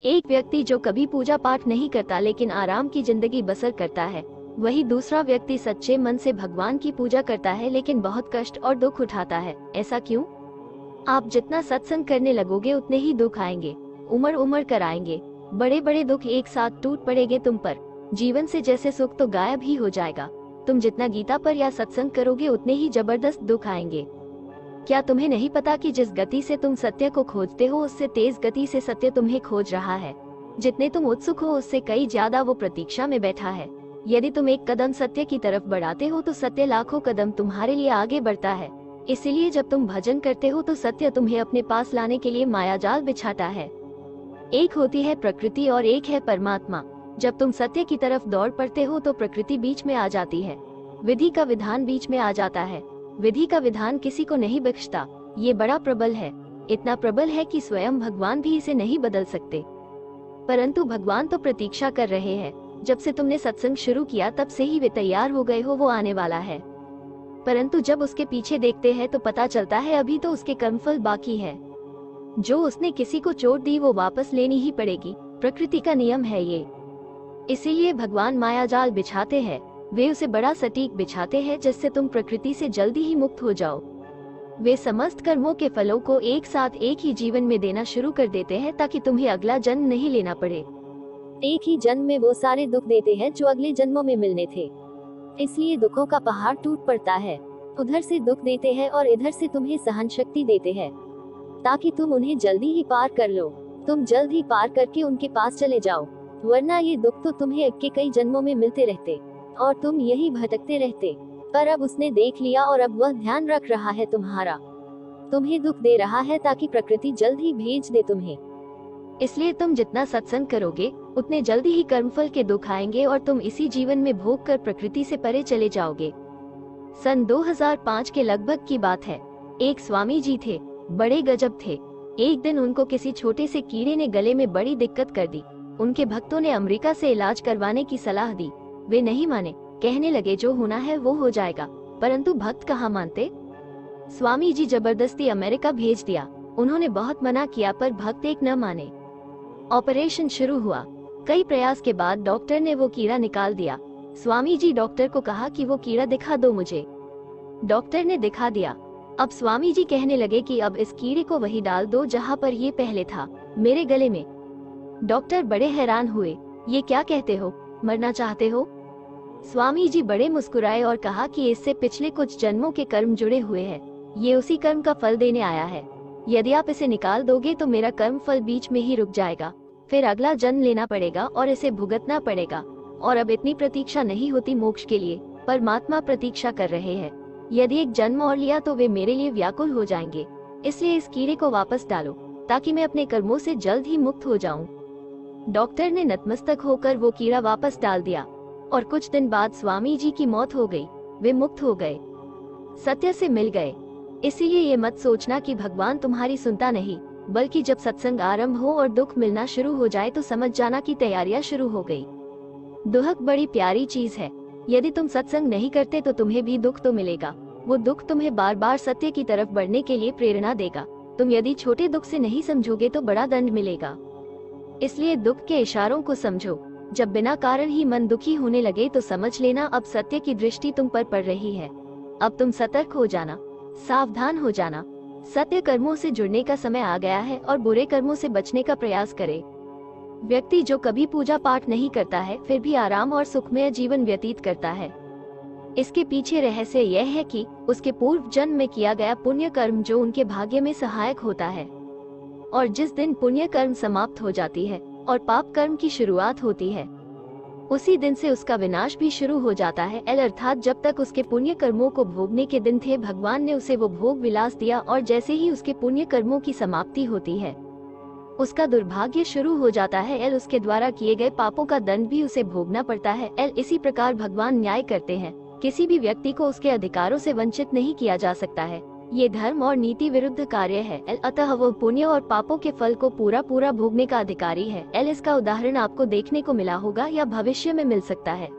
एक व्यक्ति जो कभी पूजा पाठ नहीं करता लेकिन आराम की जिंदगी बसर करता है, वही दूसरा व्यक्ति सच्चे मन से भगवान की पूजा करता है लेकिन बहुत कष्ट और दुख उठाता है। ऐसा क्यों? आप जितना सत्संग करने लगोगे उतने ही दुख आएंगे, उमड़ उमड़ कर आएंगे। बड़े बड़े दुख एक साथ टूट पड़ेंगे तुम पर। जीवन से जैसे सुख तो गायब ही हो जाएगा। तुम जितना गीता पर या सत्संग करोगे उतने ही जबरदस्त दुख आएंगे। क्या तुम्हें नहीं पता कि जिस गति से तुम सत्य को खोजते हो उससे तेज गति से सत्य तुम्हें खोज रहा है। जितने तुम उत्सुक हो उससे कई ज्यादा वो प्रतीक्षा में बैठा है। यदि तुम एक कदम सत्य की तरफ बढ़ाते हो तो सत्य लाखों कदम तुम्हारे लिए आगे बढ़ता है। इसीलिए जब तुम भजन करते हो तो सत्य तुम्हें अपने पास लाने के लिए मायाजाल बिछाता है। एक होती है प्रकृति और एक है परमात्मा। जब तुम सत्य की तरफ दौड़ पड़ते हो तो प्रकृति बीच में आ जाती है, विधि का विधान बीच में आ जाता है। विधि का विधान किसी को नहीं बख्शता। ये बड़ा प्रबल है, इतना प्रबल है कि स्वयं भगवान भी इसे नहीं बदल सकते। परंतु भगवान तो प्रतीक्षा कर रहे हैं। जब से तुमने सत्संग शुरू किया तब से ही वे तैयार हो गए हो, वो आने वाला है। परंतु जब उसके पीछे देखते हैं तो पता चलता है अभी तो उसके कर्मफल बाकी है। जो उसने किसी को चोट दी वो वापस लेनी ही पड़ेगी। प्रकृति का नियम है ये। इसीलिए भगवान मायाजाल बिछाते हैं। वे उसे बड़ा सटीक बिछाते हैं जिससे तुम प्रकृति से जल्दी ही मुक्त हो जाओ। वे समस्त कर्मों के फलों को एक साथ एक ही जीवन में देना शुरू कर देते हैं ताकि तुम्हें अगला जन्म नहीं लेना पड़े। एक ही जन्म में वो सारे दुख देते हैं जो अगले जन्मों में मिलने थे। इसलिए दुखों का पहाड़ टूट पड़ता है। उधर से दुख देते हैं और इधर से तुम्हें सहन शक्ति देते हैं ताकि तुम उन्हें जल्दी ही पार कर लो। तुम जल्द ही पार करके उनके पास चले जाओ, वरना ये दुख तो तुम्हें अब के कई जन्मों में मिलते रहते और तुम यही भटकते रहते। पर अब उसने देख लिया और अब वह ध्यान रख रहा है तुम्हारा। तुम्हें दुख दे रहा है ताकि प्रकृति जल्द ही भेज दे तुम्हें। इसलिए तुम जितना सत्संग करोगे उतने जल्दी ही कर्मफल के दुख आएंगे और तुम इसी जीवन में भोग कर प्रकृति से परे चले जाओगे। सन 2005 के लगभग की बात है। एक स्वामी जी थे, बड़े गजब थे। एक दिन उनको किसी छोटे से कीड़े ने गले में बड़ी दिक्कत कर दी। उनके भक्तों ने अमेरिका से इलाज करवाने की सलाह दी। वे नहीं माने, कहने लगे जो होना है वो हो जाएगा। परंतु भक्त कहाँ मानते। स्वामी जी जबरदस्ती अमेरिका भेज दिया। उन्होंने बहुत मना किया पर भक्त एक न माने। ऑपरेशन शुरू हुआ। कई प्रयास के बाद डॉक्टर ने वो कीड़ा निकाल दिया। स्वामी जी डॉक्टर को कहा कि वो कीड़ा दिखा दो मुझे। डॉक्टर ने दिखा दिया। अब स्वामी जी कहने लगे कि अब इस कीड़े को वही डाल दो जहाँ पर ये पहले था, मेरे गले में। डॉक्टर बड़े हैरान हुए, ये क्या कहते हो, मरना चाहते हो? स्वामी जी बड़े मुस्कुराए और कहा कि इससे पिछले कुछ जन्मों के कर्म जुड़े हुए हैं। ये उसी कर्म का फल देने आया है। यदि आप इसे निकाल दोगे तो मेरा कर्म फल बीच में ही रुक जाएगा। फिर अगला जन्म लेना पड़ेगा और इसे भुगतना पड़ेगा। और अब इतनी प्रतीक्षा नहीं होती मोक्ष के लिए। परमात्मा प्रतीक्षा कर रहे हैं। यदि एक जन्म और लिया तो वे मेरे लिए व्याकुल हो जाएंगे। इसलिए इस कीड़े को वापस डालो ताकि मैं अपने कर्मों से जल्द ही मुक्त हो जाऊं। डॉक्टर ने नतमस्तक होकर वो कीड़ा वापस डाल दिया और कुछ दिन बाद स्वामी जी की मौत हो गई। वे मुक्त हो गए, सत्य से मिल गए। इसीलिए ये मत सोचना कि भगवान तुम्हारी सुनता नहीं, बल्कि जब सत्संग आरंभ हो और दुख मिलना शुरू हो जाए तो समझ जाना कि तैयारियां शुरू हो गई। दुख बड़ी प्यारी चीज है। यदि तुम सत्संग नहीं करते तो तुम्हें भी दुख तो मिलेगा। वो दुख तुम्हें बार बार सत्य की तरफ बढ़ने के लिए प्रेरणा देगा। तुम यदि छोटे दुख से नहीं समझोगे तो बड़ा दंड मिलेगा। इसलिए दुख के इशारों को समझो। जब बिना कारण ही मन दुखी होने लगे तो समझ लेना अब सत्य की दृष्टि तुम पर पड़ रही है। अब तुम सतर्क हो जाना, सावधान हो जाना। सत्य कर्मों से जुड़ने का समय आ गया है और बुरे कर्मों से बचने का प्रयास करे। व्यक्ति जो कभी पूजा पाठ नहीं करता है फिर भी आराम और सुखमय जीवन व्यतीत करता है। इसके पीछे रहस्य यह है कि उसके पूर्व जन्म में किया गया पुण्य कर्म जो उनके भाग्य में सहायक होता है। और जिस दिन पुण्य कर्म समाप्त हो जाती है और पाप कर्म की शुरुआत होती है, उसी दिन से उसका विनाश भी शुरू हो जाता है। अर्थात जब तक उसके पुण्य कर्मों को भोगने के दिन थे भगवान ने उसे वो भोग विलास दिया और जैसे ही उसके पुण्य कर्मों की समाप्ति होती है उसका दुर्भाग्य शुरू हो जाता है। उसके द्वारा किए गए पापों का दंड भी उसे भोगना पड़ता है। इसी प्रकार भगवान न्याय करते हैं। किसी भी व्यक्ति को उसके अधिकारों से वंचित नहीं किया जा सकता है। ये धर्म और नीति विरुद्ध कार्य है। अतः वो पुण्य और पापों के फल को पूरा पूरा भोगने का अधिकारी है। इसका उदाहरण आपको देखने को मिला होगा या भविष्य में मिल सकता है।